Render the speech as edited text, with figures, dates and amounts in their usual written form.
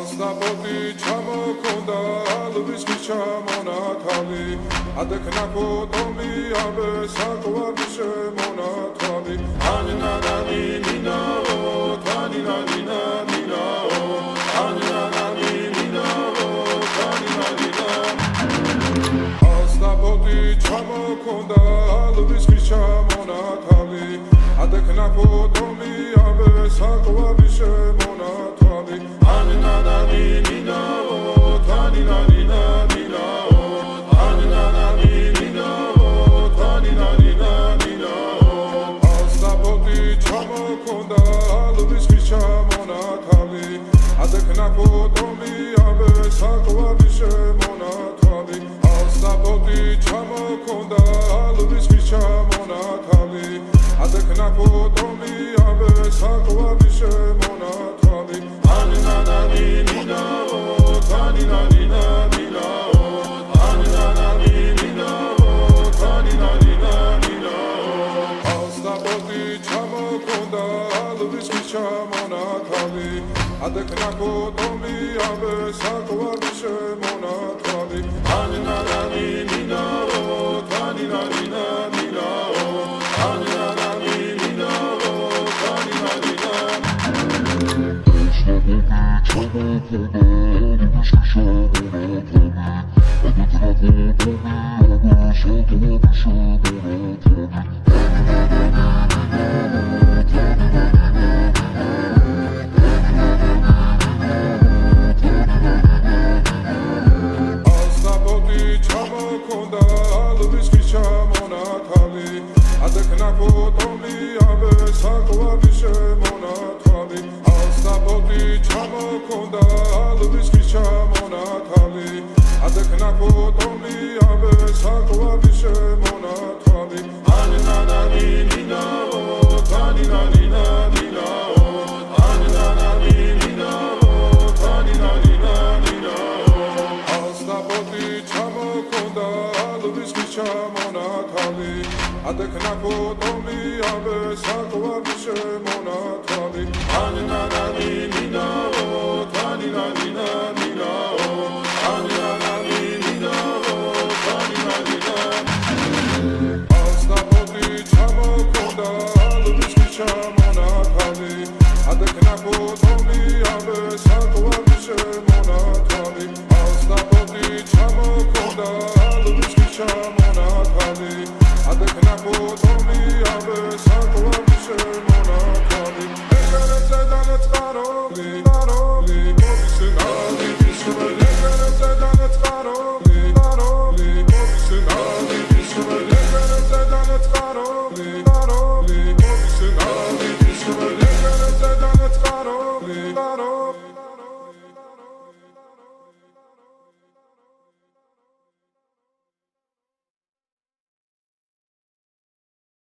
ასნაბოდი ჩამოქონდა ალვის ჩამონათალი ადექნა ფოტომი აბე საკვარი შემონათალი ანინანანი ნინაო თანინანინა ნინაო ანინანანი ნინაო თანინანინა ასნაბოდი ჩამოქონდა ალვის ჩამონათალი ადექნა ფოტომი აბე საკვარი შემონათალი ანინანანი ნინაო თანინანინა ნინაო ანინანანი ნინაო თანინანინა ნინაო ასნაბოდი ჩამოქონდა ალვის ჩამონათალი ადექნა ფოტომი აბე საკვარი შემონათალი ასნაბოდი ჩამოქონდა ალვის ჩამონათალი ადექნა ფოტომი აბე საკვარი შემონათალი ანინანანი ნინაო თანინანინა ნინაო ანინანანი ნინაო თანინანინა ნინაო ასნაბოდი ჩამოქონდა ალვის ჩამონათალი ადექნა ფოტომი აბე საკვარი შემონათალი ანინანანი ნინაო თანინანინა ნინაო ანინანანი ნინაო თანინანინა ასნაბოდი ჩამოქონდა ალვის ჩამონათალი ადექნა ფოტომი აბე საკვარი შემონათალი ასნაბოდი ჩამოქონდა ალვის ჩამონათალი ადექნა ფოტომი აბე საკვარი შემონათალი ანინანანი ნინაო თანინანინა ნინაო ანინანანი ნინაო თანინანინა ნინაო ასნაბოდი ჩამოქონდა ალვის ჩამონათალი ადექნა ფოტომი აბე საკვარი შემონათალი ანინანანი